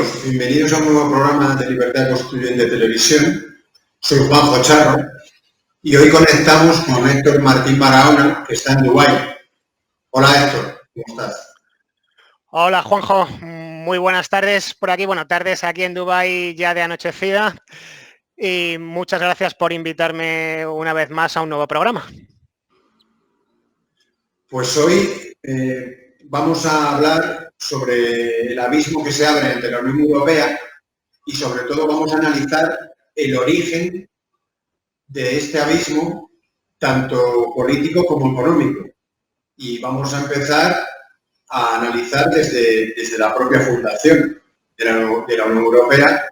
amigos, bienvenidos a un nuevo programa de Libertad Constituyente Televisión. Soy Juanjo Charro y hoy conectamos con Héctor Martín Barahona, que está en Dubái. Hola Héctor, ¿cómo estás? Hola Juanjo, muy buenas tardes por aquí, tardes aquí en Dubái ya de anochecida y muchas gracias por invitarme una vez más a un nuevo programa. Pues hoy vamos a hablar sobre el abismo que se abre entre la Unión Europea y sobre todo vamos a analizar el origen de este abismo, tanto político como económico. Y vamos a empezar a analizar desde la propia fundación de la Unión Europea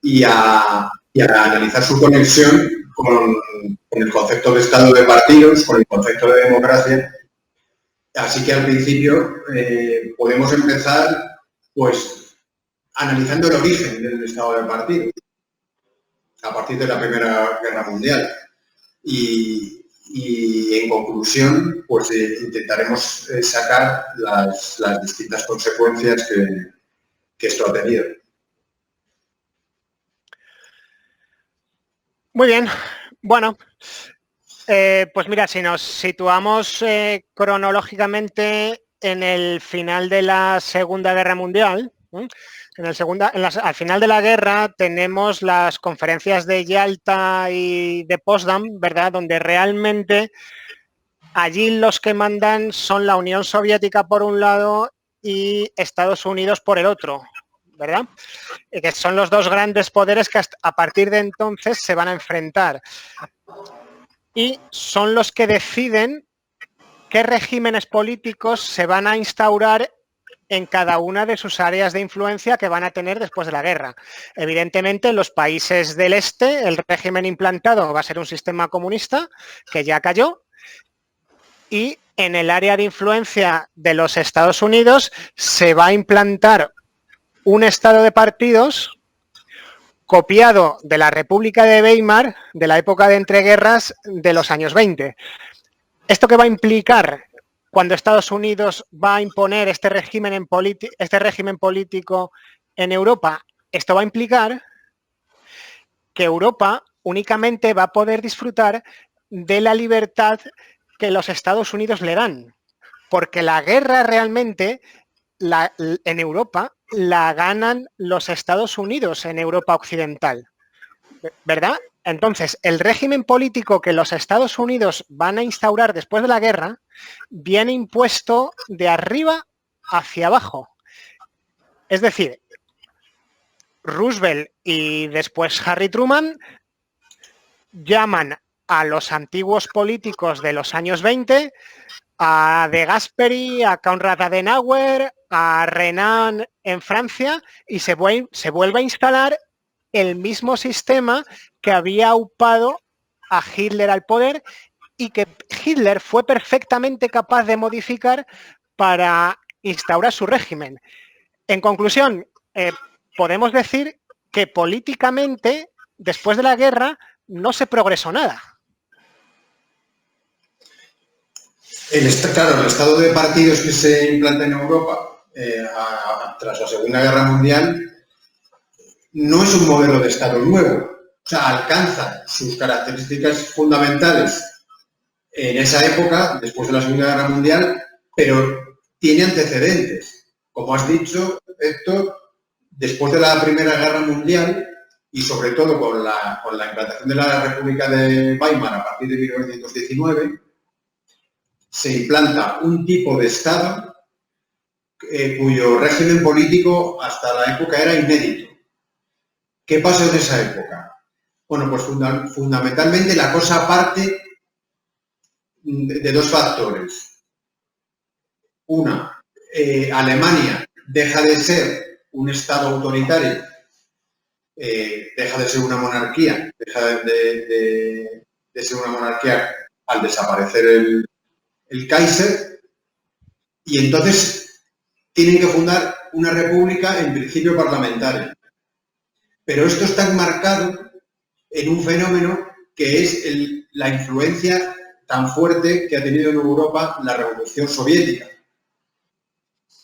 y a analizar su conexión con el concepto de Estado de partidos, con el concepto de democracia. Así que al principio podemos empezar pues analizando el origen del Estado de partidos a partir de la Primera Guerra Mundial. Y en conclusión, pues intentaremos sacar las distintas consecuencias que esto ha tenido. Muy bien, pues mira, si nos situamos cronológicamente en el final de la Segunda Guerra Mundial, al final de la guerra tenemos las conferencias de Yalta y de Potsdam, ¿verdad? Donde realmente allí los que mandan son la Unión Soviética por un lado y Estados Unidos por el otro, ¿verdad? Que son los dos grandes poderes que a partir de entonces se van a enfrentar. Y son los que deciden qué regímenes políticos se van a instaurar en cada una de sus áreas de influencia que van a tener después de la guerra. Evidentemente, en los países del este, el régimen implantado va a ser un sistema comunista que ya cayó, y en el área de influencia de los Estados Unidos se va a implantar un estado de partidos copiado de la República de Weimar de la época de entreguerras de los años 20. ¿Esto qué va a implicar cuando Estados Unidos va a imponer este régimen político en Europa? Esto va a implicar que Europa únicamente va a poder disfrutar de la libertad que los Estados Unidos le dan, porque la guerra realmente en Europa la ganan los Estados Unidos en Europa occidental, ¿verdad? Entonces, el régimen político que los Estados Unidos van a instaurar después de la guerra viene impuesto de arriba hacia abajo. Es decir, Roosevelt y después Harry Truman llaman a los antiguos políticos de los años 20, a De Gasperi, a Konrad Adenauer, a Renan en Francia, y se vuelve a instalar el mismo sistema que había aupado a Hitler al poder y que Hitler fue perfectamente capaz de modificar para instaurar su régimen. En conclusión, podemos decir que políticamente, después de la guerra, no se progresó nada. Claro, el estado de partidos que se implanta en Europa tras la Segunda Guerra Mundial no es un modelo de Estado nuevo. O sea, alcanza sus características fundamentales en esa época, después de la Segunda Guerra Mundial, pero tiene antecedentes. Como has dicho, Héctor, después de la Primera Guerra Mundial y sobre todo con la implantación de la República de Weimar a partir de 1919, se implanta un tipo de Estado cuyo régimen político hasta la época era inédito. ¿Qué pasó en esa época? Bueno, pues fundamentalmente la cosa parte de dos factores. Una, Alemania deja de ser un Estado autoritario, deja de ser una monarquía, deja de ser una monarquía al desaparecer el Kaiser, y entonces tienen que fundar una república en principio parlamentaria. Pero esto está enmarcado en un fenómeno que es la influencia tan fuerte que ha tenido en Europa la Revolución Soviética,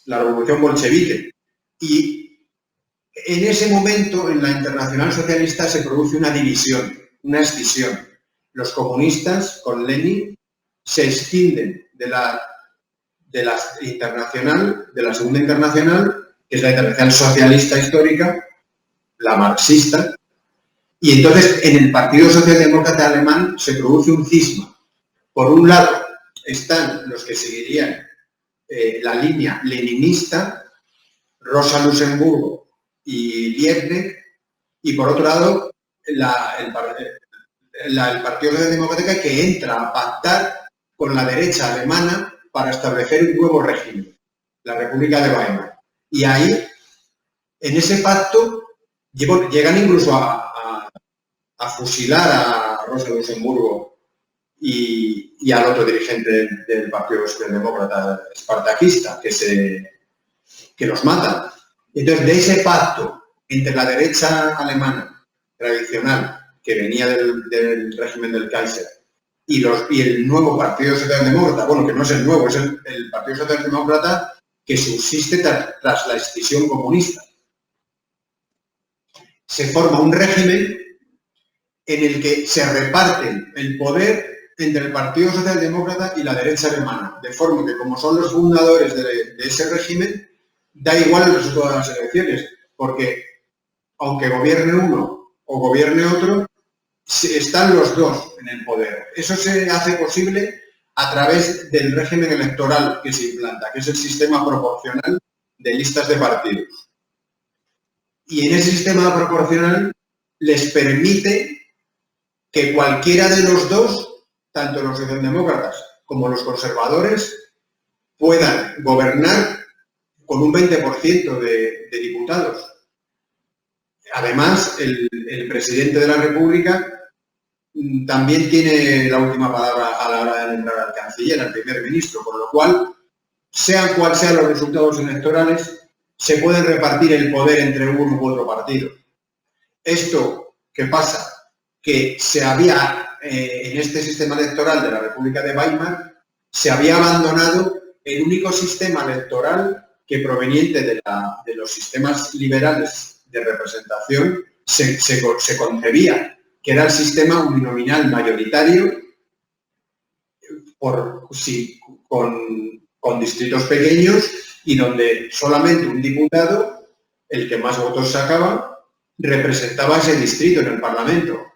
la Revolución Bolchevique. Y En ese momento, en la Internacional Socialista se produce una división, una escisión. Los comunistas, con Lenin, se escinden de la internacional, de la Segunda Internacional, que es la Internacional Socialista Histórica, la marxista, y entonces en el Partido Socialdemócrata Alemán se produce un cisma. Por un lado están los que seguirían la línea leninista, Rosa Luxemburgo y Liebknecht, y por otro lado el Partido Socialdemócrata, que entra a pactar con la derecha alemana para establecer un nuevo régimen, la República de Weimar. Y ahí, en ese pacto, llegan incluso a fusilar a Rosa Luxemburgo y al otro dirigente del Partido Socialdemócrata espartaquista, que los matan. Entonces, de ese pacto entre la derecha alemana tradicional, que venía del régimen del Kaiser, y el nuevo Partido Socialdemócrata, bueno, que no es el nuevo, es el Partido Socialdemócrata que subsiste tras la escisión comunista. Se forma un régimen en el que se reparten el poder entre el Partido Socialdemócrata y la derecha alemana, de forma que, como son los fundadores de ese régimen, da igual el resultado de las elecciones, porque aunque gobierne uno o gobierne otro, están los dos en el poder. Eso se hace posible a través del régimen electoral que se implanta, que es el sistema proporcional de listas de partidos. Y en ese sistema proporcional les permite que cualquiera de los dos, tanto los socialdemócratas como los conservadores, puedan gobernar con un 20% de diputados. Además, el presidente de la República también tiene la última palabra a la hora de nombrar al canciller, al primer ministro, por lo cual, sean cuales sean los resultados electorales, se pueden repartir el poder entre uno u otro partido. Esto, ¿qué pasa? Que se había, en este sistema electoral de la República de Weimar, se había abandonado el único sistema electoral que, proveniente de los sistemas liberales de representación, se concebía, que era el sistema uninominal mayoritario con distritos pequeños y donde solamente un diputado, el que más votos sacaba, representaba ese distrito en el Parlamento.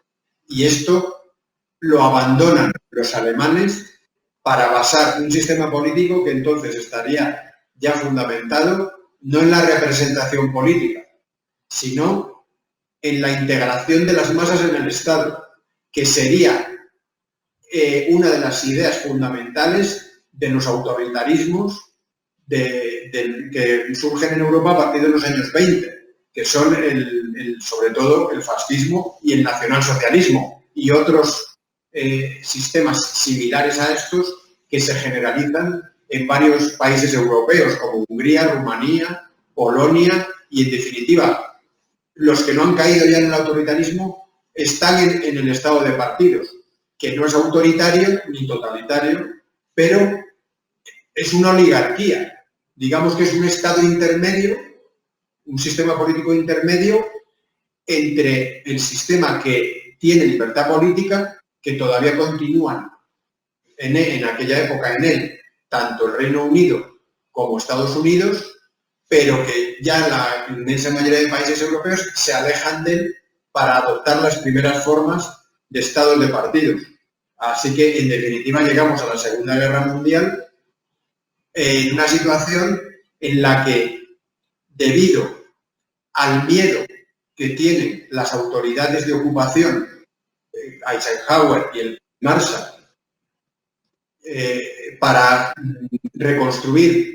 Y esto lo abandonan los alemanes para basar un sistema político que entonces estaría ya fundamentado no en la representación política, sino en la integración de las masas en el Estado, que sería una de las ideas fundamentales de los autoritarismos que surgen en Europa a partir de los años 20, que son sobre todo el fascismo y el nacionalsocialismo y otros sistemas similares a estos que se generalizan en varios países europeos, como Hungría, Rumanía, Polonia y, en definitiva, los que no han caído ya en el autoritarismo están en el estado de partidos, que no es autoritario ni totalitario, pero es una oligarquía. Digamos que es un estado intermedio, un sistema político intermedio entre el sistema que tiene libertad política, que todavía continúan en aquella época en él, tanto el Reino Unido como Estados Unidos, pero que ya la inmensa mayoría de países europeos se alejan de él para adoptar las primeras formas de estados de partidos. Así que, en definitiva, llegamos a la Segunda Guerra Mundial en una situación en la que, debido al miedo que tienen las autoridades de ocupación, Eisenhower y el Marshall, para reconstruir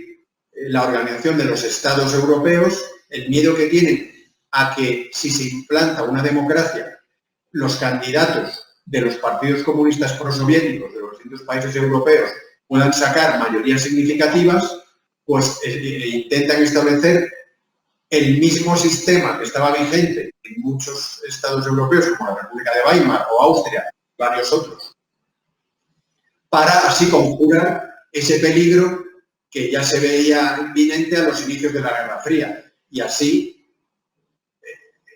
la organización de los estados europeos, el miedo que tienen a que, si se implanta una democracia, los candidatos de los partidos comunistas prosoviéticos de los distintos países europeos puedan sacar mayorías significativas, pues intentan establecer el mismo sistema que estaba vigente en muchos estados europeos, como la República de Weimar o Austria y varios otros, para así conjurar ese peligro que ya se veía inminente a los inicios de la Guerra Fría y así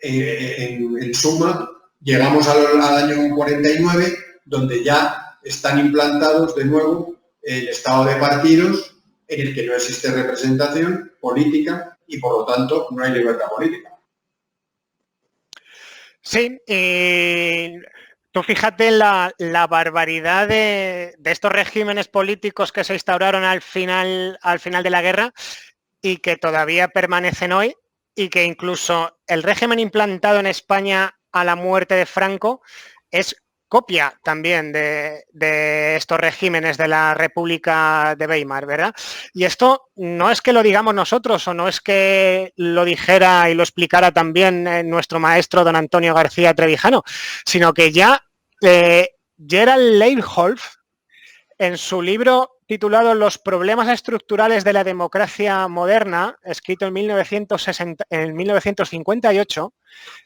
en suma, llegamos al año 49, donde ya están implantados de nuevo el estado de partidos, en el que no existe representación política y, por lo tanto, no hay libertad política. Sí, tú fíjate la barbaridad de estos regímenes políticos que se instauraron al final de la guerra y que todavía permanecen hoy, y que incluso el régimen implantado en España a la muerte de Franco es copia también de estos regímenes de la República de Weimar, ¿verdad? Y esto no es que lo digamos nosotros, o no es que lo dijera y lo explicara también nuestro maestro don Antonio García Trevijano, sino que ya Gerald Leibholz, en su libro titulado Los problemas estructurales de la democracia moderna, escrito en 1958,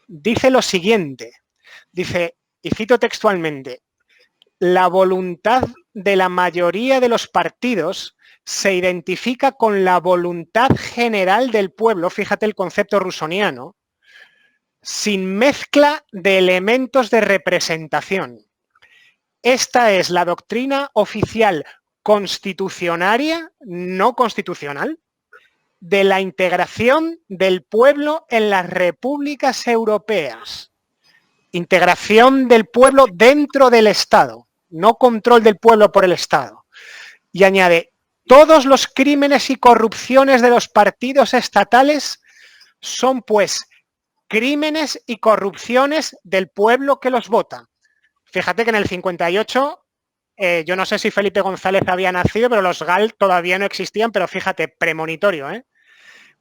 dice lo siguiente. Dice, y cito textualmente, la voluntad de la mayoría de los partidos se identifica con la voluntad general del pueblo, fíjate el concepto rusoniano, sin mezcla de elementos de representación. Esta es la doctrina oficial constitucionaria, no constitucional, de la integración del pueblo en las repúblicas europeas. Integración del pueblo dentro del Estado, no control del pueblo por el Estado. Y añade, todos los crímenes y corrupciones de los partidos estatales son, pues, crímenes y corrupciones del pueblo que los vota. Fíjate que en el 58, yo no sé si Felipe González había nacido, pero los GAL todavía no existían, pero fíjate, premonitorio, ¿eh?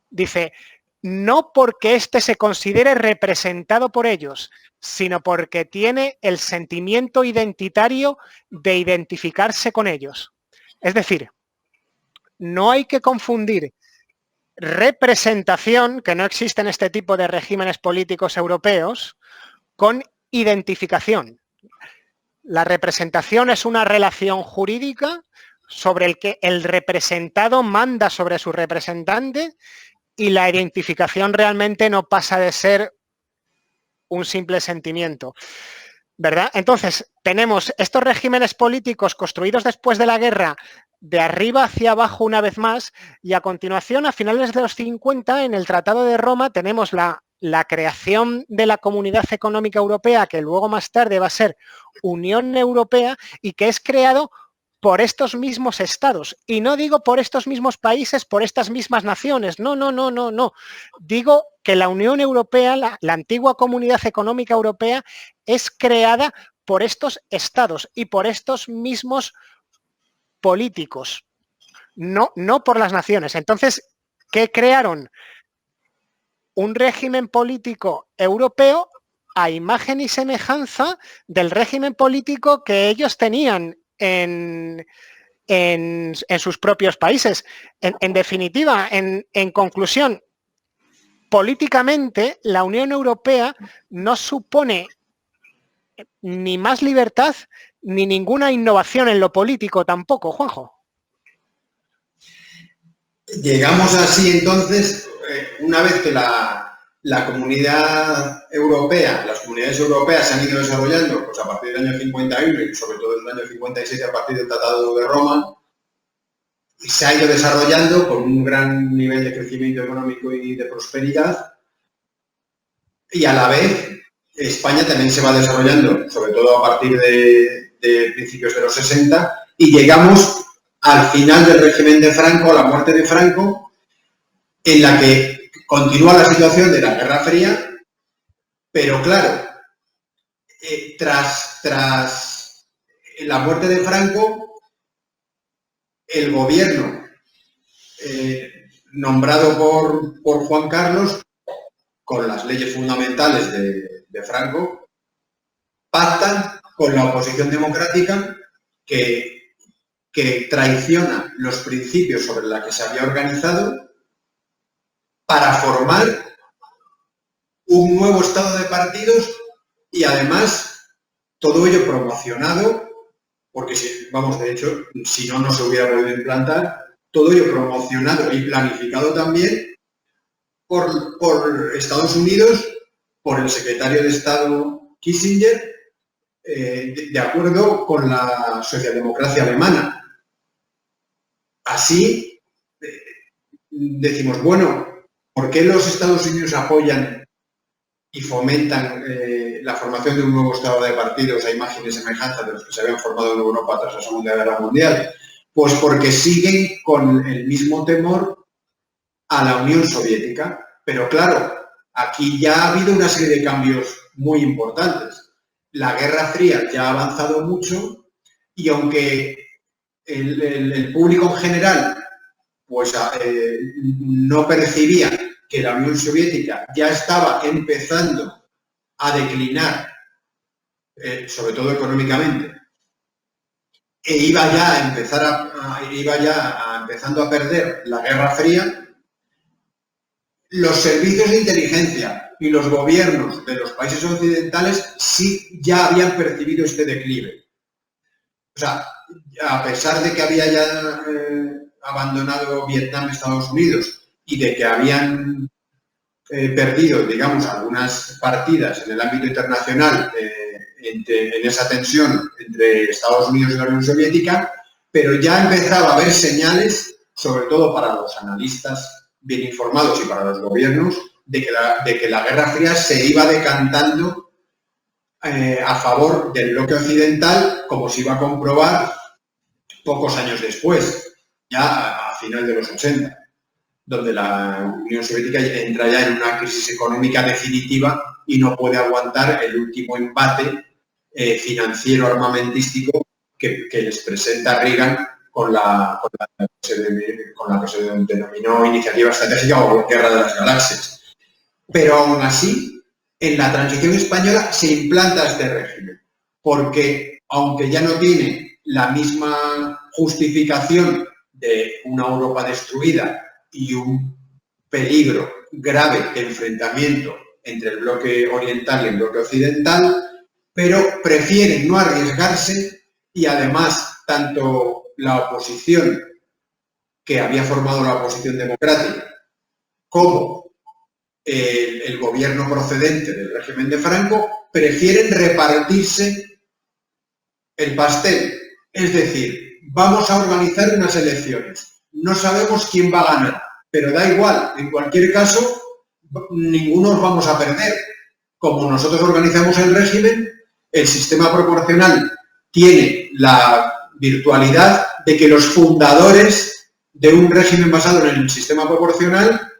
Dice, no porque éste se considere representado por ellos, sino porque tiene el sentimiento identitario de identificarse con ellos. Es decir, no hay que confundir representación, que no existe en este tipo de regímenes políticos europeos, con identificación. La representación es una relación jurídica sobre el que el representado manda sobre su representante, y la identificación realmente no pasa de ser un simple sentimiento, ¿verdad? Entonces, tenemos estos regímenes políticos construidos después de la guerra, de arriba hacia abajo una vez más, y a continuación, a finales de los 50, en el Tratado de Roma, tenemos la creación de la Comunidad Económica Europea, que luego más tarde va a ser Unión Europea, y que es creado por estos mismos estados. Y no digo por estos mismos países, por estas mismas naciones. No, no, no, no, no. Digo que la Unión Europea, la antigua Comunidad Económica Europea, es creada por estos estados y por estos mismos políticos, no por las naciones. Entonces, ¿qué crearon? Un régimen político europeo a imagen y semejanza del régimen político que ellos tenían en sus propios países. En definitiva, en conclusión, políticamente la Unión Europea no supone ni más libertad ni ninguna innovación en lo político tampoco, Juanjo. Llegamos así entonces, una vez que la comunidad europea, las comunidades europeas se han ido desarrollando pues, a partir del año 51 y sobre todo del año 56 a partir del Tratado de Roma, y se ha ido desarrollando con un gran nivel de crecimiento económico y de prosperidad, y a la vez España también se va desarrollando, sobre todo a partir de principios de los 60, y llegamos al final del régimen de Franco, a la muerte de Franco, en la que continúa la situación de la Guerra Fría, pero claro, tras la muerte de Franco, el gobierno nombrado por Juan Carlos, con las leyes fundamentales de Franco, pactan con la oposición democrática que traiciona los principios sobre los que se había organizado para formar un nuevo estado de partidos y además todo ello promocionado, porque vamos, de hecho, si no, no se hubiera podido implantar, todo ello promocionado y planificado también por Estados Unidos, por el secretario de Estado Kissinger, de acuerdo con la socialdemocracia alemana. Así decimos, bueno, ¿por qué los Estados Unidos apoyan y fomentan la formación de un nuevo estado de partidos a imagen y semejanza de los que se habían formado en Europa tras la Segunda Guerra Mundial? Pues porque siguen con el mismo temor a la Unión Soviética. Pero claro, aquí ya ha habido una serie de cambios muy importantes. La Guerra Fría ya ha avanzado mucho y aunque el público en general pues, no percibía que la Unión Soviética ya estaba empezando a declinar, sobre todo económicamente, e iba ya empezando a perder la Guerra Fría, los servicios de inteligencia y los gobiernos de los países occidentales sí ya habían percibido este declive. O sea, a pesar de que había ya abandonado Vietnam Estados Unidos y de que habían perdido, digamos, algunas partidas en el ámbito internacional en esa tensión entre Estados Unidos y la Unión Soviética, pero ya empezaba a haber señales, sobre todo para los analistas bien informados y para los gobiernos, de que la Guerra Fría se iba decantando a favor del bloque occidental, como se iba a comprobar pocos años después, ya a final de los 80, donde la Unión Soviética entra ya en una crisis económica definitiva y no puede aguantar el último embate financiero armamentístico que les presenta Reagan con la que se denominó Iniciativa Estratégica o Guerra de las Galaxias. Pero aún así, en la transición española se implanta este régimen, porque aunque ya no tiene la misma justificación de una Europa destruida y un peligro grave de enfrentamiento entre el bloque oriental y el bloque occidental, pero prefieren no arriesgarse y además tanto la oposición que había formado la oposición democrática como el gobierno procedente del régimen de Franco prefieren repartirse el pastel. Es decir, vamos a organizar unas elecciones. No sabemos quién va a ganar, pero da igual. En cualquier caso, ninguno nos vamos a perder. Como nosotros organizamos el régimen, el sistema proporcional tiene la virtualidad de que los fundadores de un régimen basado en el sistema proporcional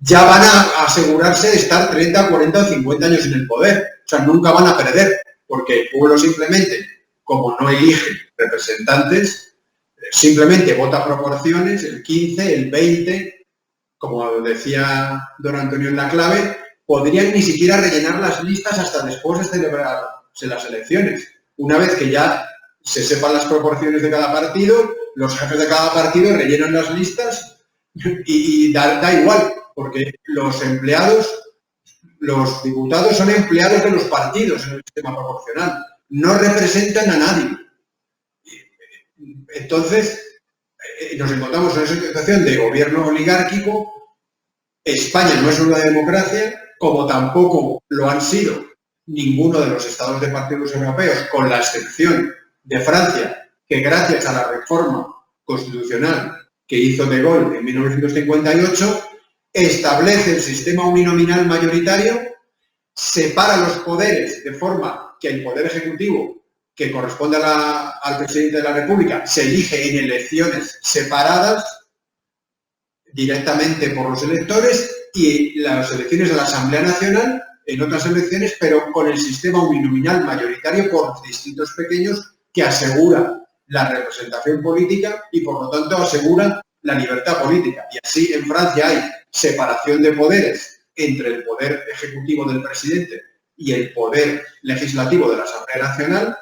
ya van a asegurarse de estar 30, 40 o 50 años en el poder. O sea, nunca van a perder, porque el pueblo simplemente, como no elige representantes, simplemente vota proporciones, el 15, el 20, como decía don Antonio en la clave, podrían ni siquiera rellenar las listas hasta después de celebrarse las elecciones. Una vez que ya se sepan las proporciones de cada partido, los jefes de cada partido rellenan las listas y da igual, porque los empleados, los diputados son empleados de los partidos en el sistema proporcional, no representan a nadie. Entonces, nos encontramos en esa situación de gobierno oligárquico. España no es una democracia, como tampoco lo han sido ninguno de los estados de partidos europeos, con la excepción de Francia, que gracias a la reforma constitucional que hizo De Gaulle en 1958, establece el sistema uninominal mayoritario, separa los poderes de forma que el poder ejecutivo, que corresponde al presidente de la República, se elige en elecciones separadas directamente por los electores, y las elecciones de la Asamblea Nacional en otras elecciones, pero con el sistema uninominal mayoritario por distritos pequeños que asegura la representación política y por lo tanto asegura la libertad política. Y así en Francia hay separación de poderes entre el poder ejecutivo del presidente y el poder legislativo de la Asamblea Nacional,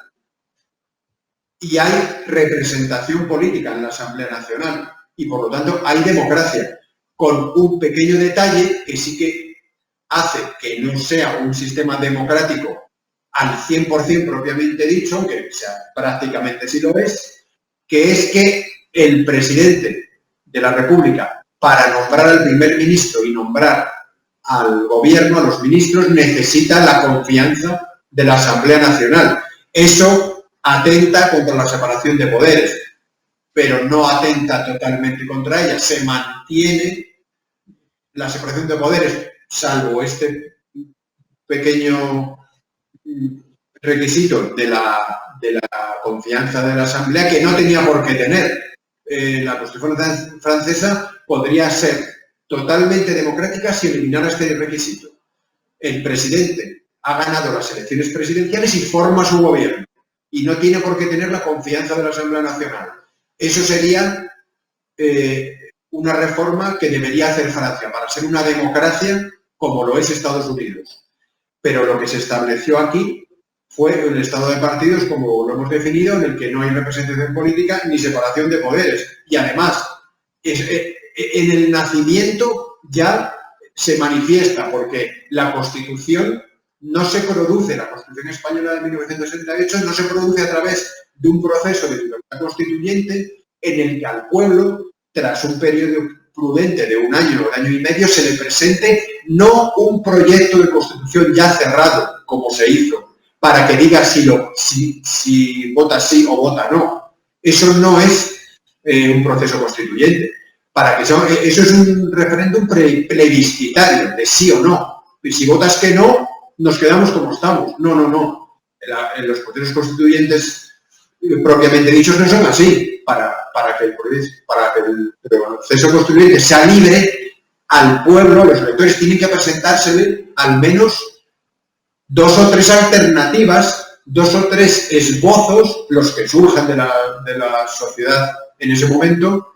y hay representación política en la Asamblea Nacional y por lo tanto hay democracia, con un pequeño detalle que sí que hace que no sea un sistema democrático al 100% propiamente dicho, aunque prácticamente sí lo es, que es que el presidente de la República, para nombrar al primer ministro y nombrar al gobierno, a los ministros, necesita la confianza de la Asamblea Nacional. Eso atenta contra la separación de poderes, pero no atenta totalmente contra ella. Se mantiene la separación de poderes, salvo este pequeño requisito de la confianza de la Asamblea, que no tenía por qué tener. La Constitución francesa podría ser totalmente democrática si eliminara este requisito. El presidente ha ganado las elecciones presidenciales y forma su gobierno, y no tiene por qué tener la confianza de la Asamblea Nacional. Eso sería una reforma que debería hacer Francia para ser una democracia como lo es Estados Unidos. Pero lo que se estableció aquí fue el estado de partidos, como lo hemos definido, en el que no hay representación política ni separación de poderes. Y además, en el nacimiento ya se manifiesta, porque la Constitución no se produce, la Constitución española de 1968 no se produce a través de un proceso de libertad constituyente en el que al pueblo, tras un periodo prudente de un año o un año y medio, se le presente no un proyecto de Constitución ya cerrado, como se hizo, para que diga si vota sí o vota no. Eso no es un proceso constituyente. Eso es un referéndum plebiscitario, de sí o no. Y si votas que no, nos quedamos como estamos. No. Los procesos constituyentes propiamente dichos no son así. Para que el proceso constituyente sea libre, al pueblo, los electores tienen que presentársele al menos 2 o 3 alternativas, 2 o 3 esbozos, los que surjan de la sociedad en ese momento,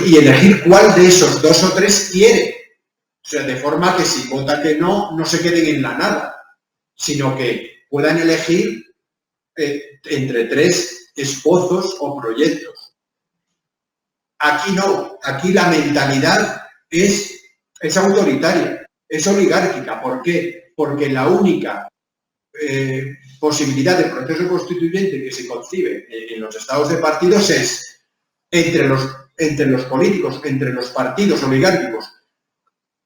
y elegir cuál de esos 2 o 3 quiere. O sea, de forma que si vota que no, no se queden en la nada, sino que puedan elegir entre 3 esbozos o proyectos. Aquí no, aquí la mentalidad es autoritaria, es oligárquica. ¿Por qué? Porque la única posibilidad de proceso constituyente que se concibe en los estados de partidos es entre los políticos, entre los partidos oligárquicos,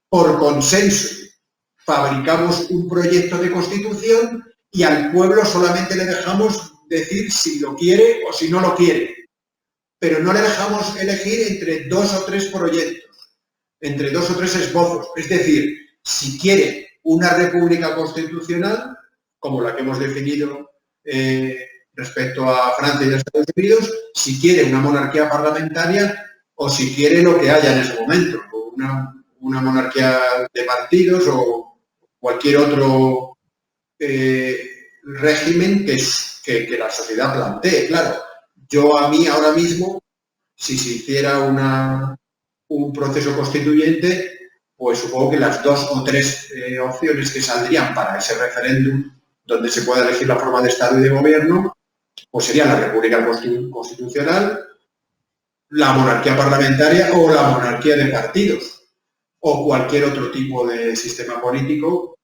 por consenso, fabricamos un proyecto de constitución y al pueblo solamente le dejamos decir si lo quiere o si no lo quiere. Pero no le dejamos elegir entre 2 o 3 proyectos, entre 2 o 3 esbozos. Es decir, si quiere una república constitucional, como la que hemos definido respecto a Francia y a Estados Unidos, si quiere una monarquía parlamentaria o si quiere lo que haya en ese momento, una monarquía de partidos o cualquier otro régimen que la sociedad plantee. Claro, a mí ahora mismo, si se hiciera un proceso constituyente, pues supongo que las 2 o 3 opciones que saldrían para ese referéndum, donde se pueda elegir la forma de Estado y de gobierno, pues sería la República Constitucional, la monarquía parlamentaria o la monarquía de partidos, o cualquier otro tipo de sistema político,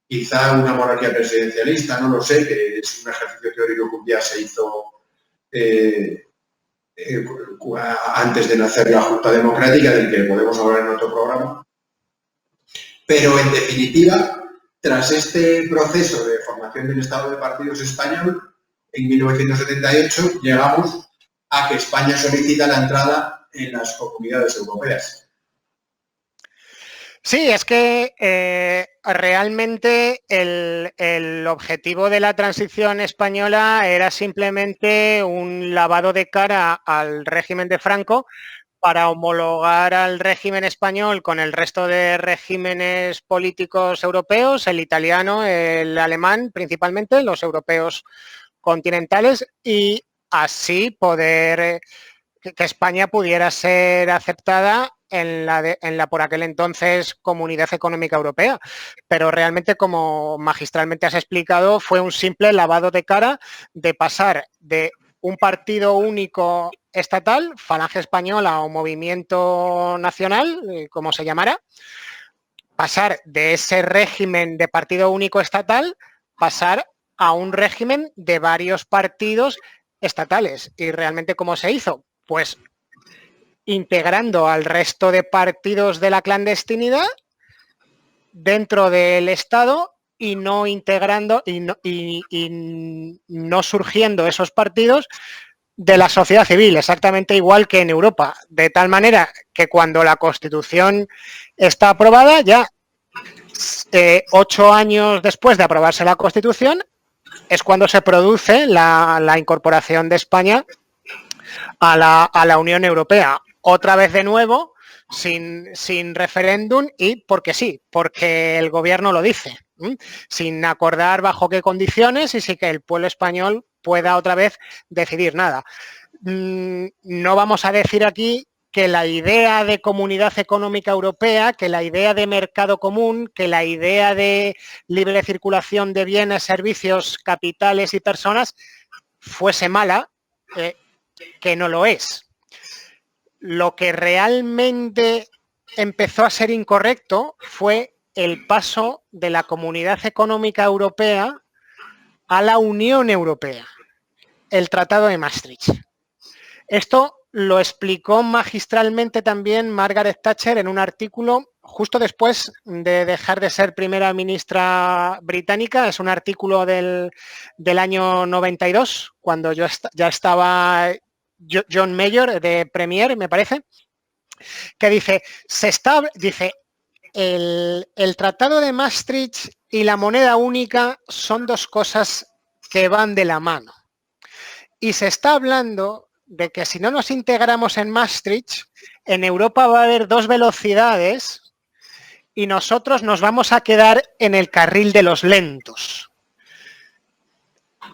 quizá una monarquía presidencialista, no lo sé, que es un ejercicio teórico que un día se hizo antes de nacer la Junta Democrática, del que podemos hablar en otro programa. Pero, en definitiva, tras este proceso de formación del Estado de Partidos español, en 1978 llegamos a que España solicita la entrada en las comunidades europeas. Sí, es que realmente el objetivo de la transición española era simplemente un lavado de cara al régimen de Franco para homologar al régimen español con el resto de regímenes políticos europeos, el italiano, el alemán principalmente, los europeos continentales, y así poder que España pudiera ser aceptada en la por aquel entonces Comunidad Económica Europea. Pero realmente, como magistralmente has explicado, fue un simple lavado de cara de pasar de un partido único estatal, Falange Española o Movimiento Nacional, como se llamara, pasar de ese régimen de partido único estatal, pasar a un régimen de varios partidos estatales. ¿Y realmente cómo se hizo? Pues integrando al resto de partidos de la clandestinidad dentro del Estado y no integrando y no surgiendo esos partidos de la sociedad civil, exactamente igual que en Europa, de tal manera que cuando la Constitución está aprobada, ya 8 años después de aprobarse la Constitución, es cuando se produce la incorporación de España a la Unión Europea. Otra vez de nuevo, sin referéndum y porque sí, porque el gobierno lo dice, sin acordar bajo qué condiciones y sin que el pueblo español pueda otra vez decidir nada. No vamos a decir aquí que la idea de comunidad económica europea, que la idea de mercado común, que la idea de libre circulación de bienes, servicios, capitales y personas fuese mala, que no lo es. Lo que realmente empezó a ser incorrecto fue el paso de la Comunidad Económica Europea a la Unión Europea, el Tratado de Maastricht. Esto lo explicó magistralmente también Margaret Thatcher en un artículo justo después de dejar de ser primera ministra británica. Es un artículo del año 92, cuando ya estaba John Major de Premier, me parece, que dice, el Tratado de Maastricht y la moneda única son dos cosas que van de la mano. Y se está hablando de que si no nos integramos en Maastricht, en Europa va a haber 2 velocidades y nosotros nos vamos a quedar en el carril de los lentos.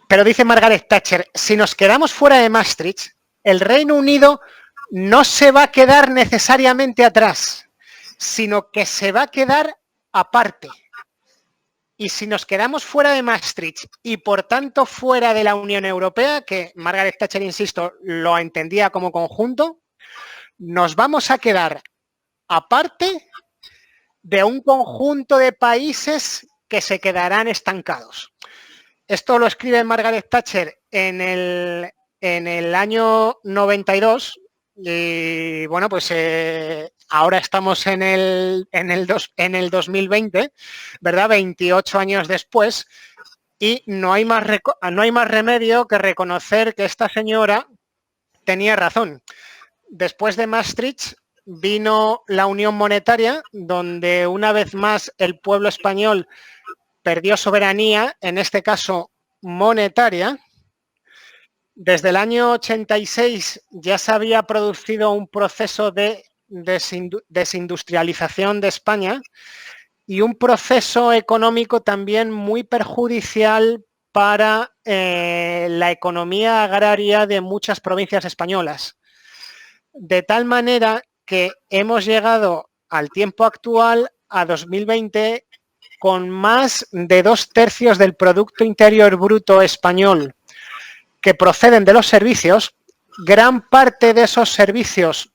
Pero dice Margaret Thatcher, si nos quedamos fuera de Maastricht, el Reino Unido no se va a quedar necesariamente atrás, sino que se va a quedar aparte. Y si nos quedamos fuera de Maastricht y por tanto fuera de la Unión Europea, que Margaret Thatcher, insisto, lo entendía como conjunto, nos vamos a quedar aparte de un conjunto de países que se quedarán estancados. Esto lo escribe Margaret Thatcher en el año 92 y bueno, pues ahora estamos en el 2020, ¿verdad? 28 años después y no hay más remedio que reconocer que esta señora tenía razón. Después de Maastricht vino la Unión Monetaria, donde una vez más el pueblo español perdió soberanía, en este caso monetaria. Desde el año 86 ya se había producido un proceso de desindustrialización de España y un proceso económico también muy perjudicial para la economía agraria de muchas provincias españolas. De tal manera que hemos llegado al tiempo actual, a 2020, con más de 2/3 del Producto Interior Bruto español que proceden de los servicios. Gran parte de esos servicios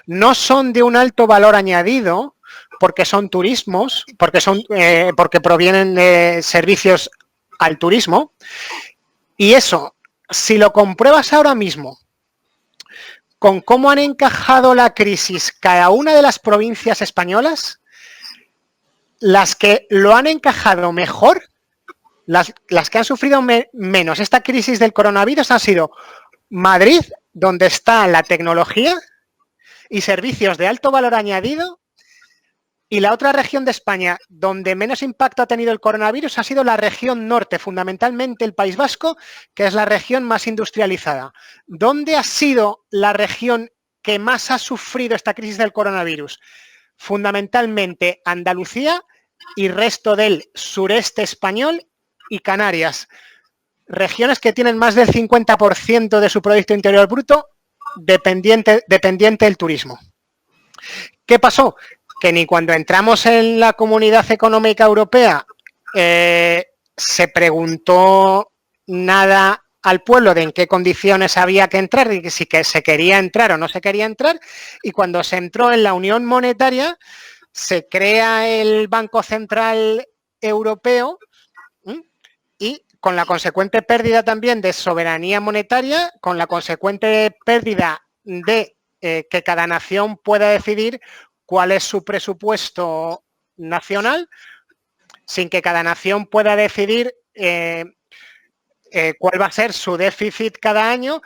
no son de un alto valor añadido, porque son turismos, porque provienen de servicios al turismo. Y eso, si lo compruebas ahora mismo, con cómo han encajado la crisis cada una de las provincias españolas, las que lo han encajado mejor, las que han sufrido menos esta crisis del coronavirus han sido Madrid, donde está la tecnología y servicios de alto valor añadido, y la otra región de España donde menos impacto ha tenido el coronavirus ha sido la región norte, fundamentalmente el País Vasco, que es la región más industrializada. ¿Dónde ha sido la región que más ha sufrido esta crisis del coronavirus? Fundamentalmente Andalucía y resto del sureste español y Canarias, regiones que tienen más del 50% de su Producto Interior Bruto dependiente del turismo. ¿Qué pasó? Que ni cuando entramos en la Comunidad Económica Europea se preguntó nada al pueblo de en qué condiciones había que entrar y si se quería entrar o no se quería entrar, y cuando se entró en la Unión Monetaria se crea el Banco Central Europeo y con la consecuente pérdida también de soberanía monetaria, con la consecuente pérdida de que cada nación pueda decidir cuál es su presupuesto nacional, sin que cada nación pueda decidir cuál va a ser su déficit cada año,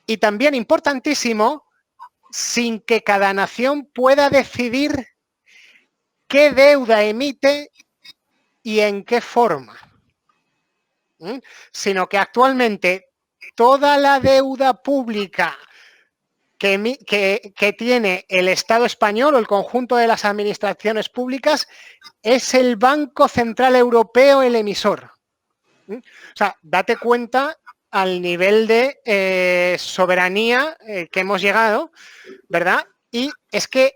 y también, importantísimo, sin que cada nación pueda decidir qué deuda emite y en qué forma. Sino que actualmente toda la deuda pública que tiene el Estado español o el conjunto de las administraciones públicas es el Banco Central Europeo el emisor. O sea, date cuenta al nivel de soberanía que hemos llegado, ¿verdad? Y es que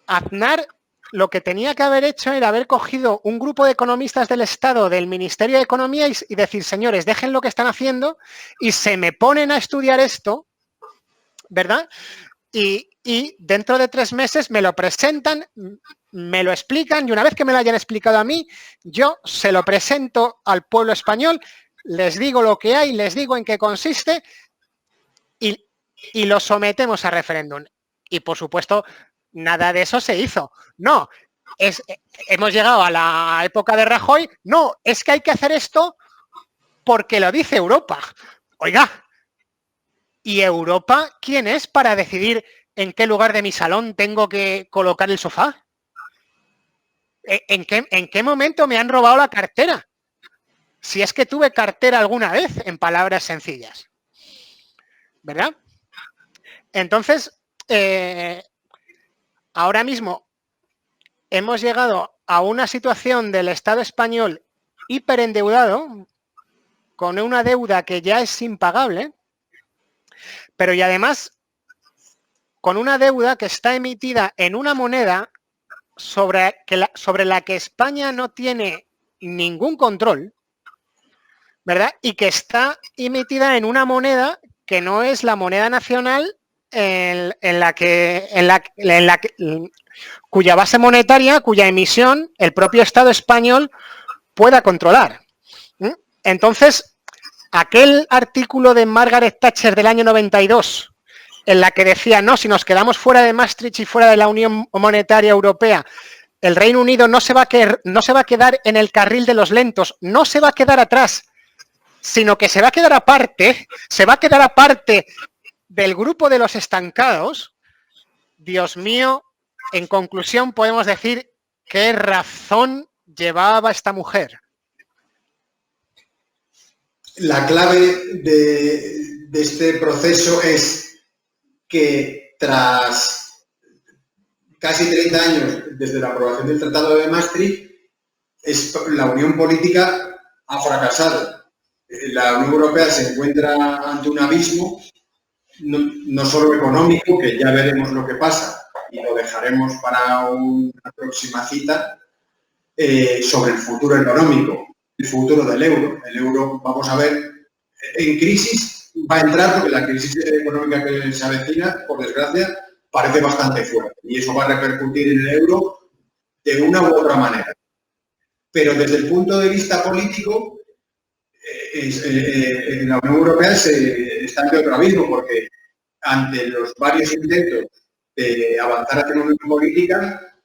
Aznar lo que tenía que haber hecho era haber cogido un grupo de economistas del Estado, del Ministerio de Economía, y decir, señores, dejen lo que están haciendo y se me ponen a estudiar esto, ¿verdad? Y dentro de 3 meses me lo presentan, me lo explican, y una vez que me lo hayan explicado a mí, yo se lo presento al pueblo español, les digo lo que hay, les digo en qué consiste y lo sometemos a referéndum. Y, por supuesto, nada de eso se hizo. No, hemos llegado a la época de Rajoy. No, es que hay que hacer esto porque lo dice Europa. Oiga, ¿y Europa quién es para decidir en qué lugar de mi salón tengo que colocar el sofá? ¿En qué momento me han robado la cartera? Si es que tuve cartera alguna vez, en palabras sencillas. ¿Verdad? Entonces, ahora mismo hemos llegado a una situación del Estado español hiperendeudado, con una deuda que ya es impagable, pero y además con una deuda que está emitida en una moneda sobre la que España no tiene ningún control, ¿verdad? Y que está emitida en una moneda que no es la moneda nacional cuya base monetaria, cuya emisión el propio Estado español pueda controlar. Entonces, aquel artículo de Margaret Thatcher del año 92, en la que decía, no, si nos quedamos fuera de Maastricht y fuera de la Unión Monetaria Europea, el Reino Unido no se va a quedar en el carril de los lentos, no se va a quedar atrás, sino que se va a quedar aparte del grupo de los estancados. Dios mío, en conclusión podemos decir qué razón llevaba esta mujer. La clave de este proceso es que tras casi 30 años desde la aprobación del Tratado de Maastricht, la unión política ha fracasado. La Unión Europea se encuentra ante un abismo, no solo económico, que ya veremos lo que pasa y lo dejaremos para una próxima cita, sobre el futuro económico, el futuro del euro. El euro, vamos a ver, en crisis va a entrar porque la crisis económica que se avecina, por desgracia, parece bastante fuerte y eso va a repercutir en el euro de una u otra manera. Pero desde el punto de vista político, en la Unión Europea está ante otro abismo, porque ante los varios intentos de avanzar hacia una unión política,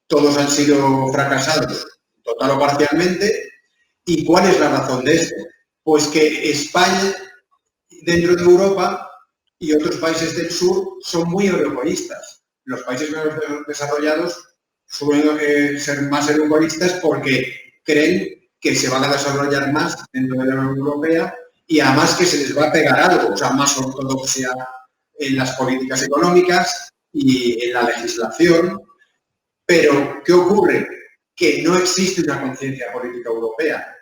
todos han sido fracasados, total o parcialmente. ¿Y cuál es la razón de esto? Pues que España, dentro de Europa y otros países del sur, son muy europeístas. Los países menos desarrollados suelen ser más europeístas porque creen que se van a desarrollar más dentro de la Unión Europea y además que se les va a pegar algo, o sea, más ortodoxia en las políticas económicas y en la legislación. Pero, ¿qué ocurre? Que no existe una conciencia política europea.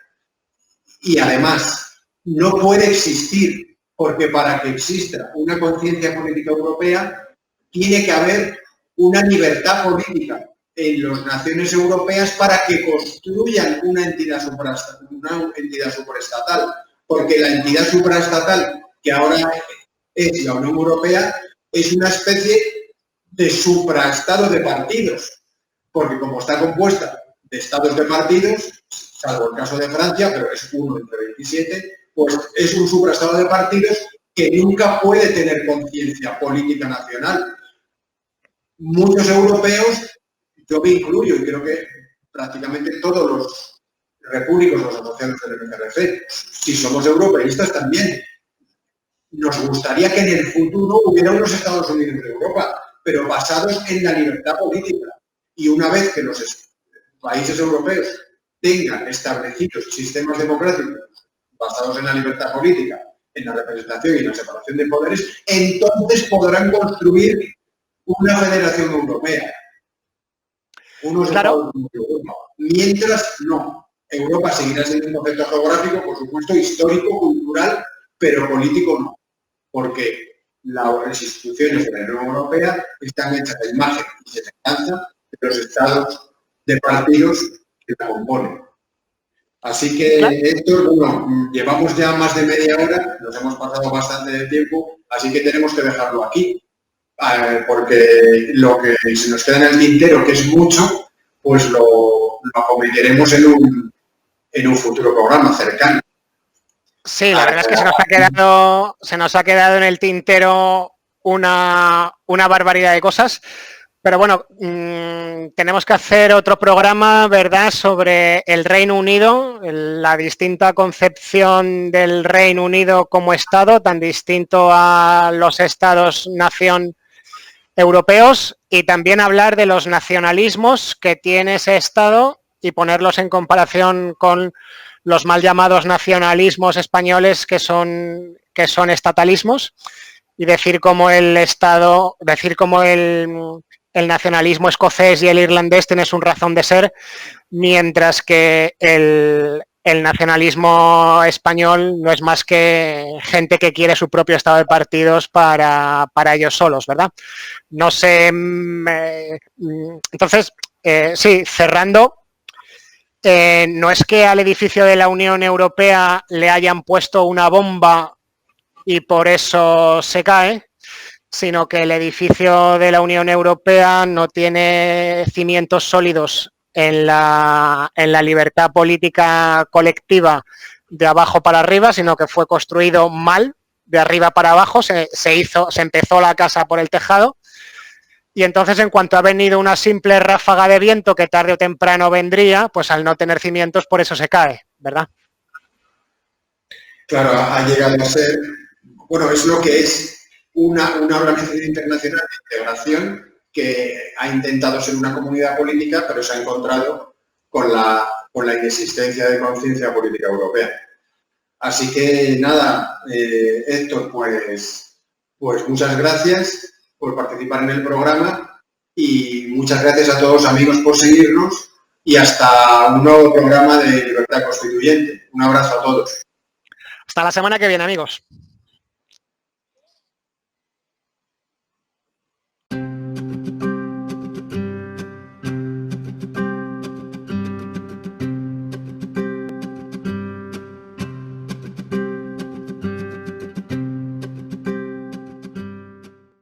Y además, no puede existir, porque para que exista una conciencia política europea, tiene que haber una libertad política en las naciones europeas para que construyan una entidad supraestatal. Porque la entidad supraestatal que ahora es la Unión Europea es una especie de supraestado de partidos. Porque como está compuesta de estados de partidos, salvo el caso de Francia, pero es uno entre 27, pues es un supraestado de partidos que nunca puede tener conciencia política nacional. Muchos europeos Yo me incluyo y creo que prácticamente todos los repúblicos, los asociados del MCRC, si somos europeístas también, nos gustaría que en el futuro hubiera unos Estados Unidos de Europa, pero basados en la libertad política. Y una vez que los países europeos tengan establecidos sistemas democráticos basados en la libertad política, en la representación y en la separación de poderes, entonces podrán construir una federación europea. Unos Estados Unidos de Europa. Mientras no. Europa seguirá siendo un concepto geográfico, por supuesto, histórico, cultural, pero político no. Porque las instituciones de la Unión Europea están hechas de imagen y semejanza de los estados de partidos que la componen. Así que, Héctor, bueno, llevamos ya más de media hora, nos hemos pasado bastante de tiempo, así que tenemos que dejarlo aquí, porque lo que se nos queda en el tintero, que es mucho, pues lo acometeremos en un futuro programa cercano. Sí, la verdad es que se nos ha quedado en el tintero una barbaridad de cosas, pero bueno, tenemos que hacer otro programa, ¿verdad?, sobre el Reino Unido, la distinta concepción del Reino Unido como Estado, tan distinto a los Estados-nación europeos, y también hablar de los nacionalismos que tiene ese Estado y ponerlos en comparación con los mal llamados nacionalismos españoles que son estatalismos, y decir cómo el Estado, decir cómo el nacionalismo escocés y el irlandés tienen su razón de ser, mientras que el nacionalismo español no es más que gente que quiere su propio estado de partidos para ellos solos, ¿verdad? No sé, entonces, sí, cerrando, no es que al edificio de la Unión Europea le hayan puesto una bomba y por eso se cae, sino que el edificio de la Unión Europea no tiene cimientos sólidos en la libertad política colectiva de abajo para arriba, sino que fue construido mal, de arriba para abajo, se empezó la casa por el tejado, y entonces en cuanto ha venido una simple ráfaga de viento que tarde o temprano vendría, pues al no tener cimientos por eso se cae, ¿verdad? Claro, ha llegado a ser, bueno, es lo que es una organización internacional de integración que ha intentado ser una comunidad política, pero se ha encontrado con la inexistencia de conciencia política europea. Así que nada, Héctor, pues muchas gracias por participar en el programa y muchas gracias a todos amigos por seguirnos y hasta un nuevo programa de Libertad Constituyente. Un abrazo a todos. Hasta la semana que viene, amigos.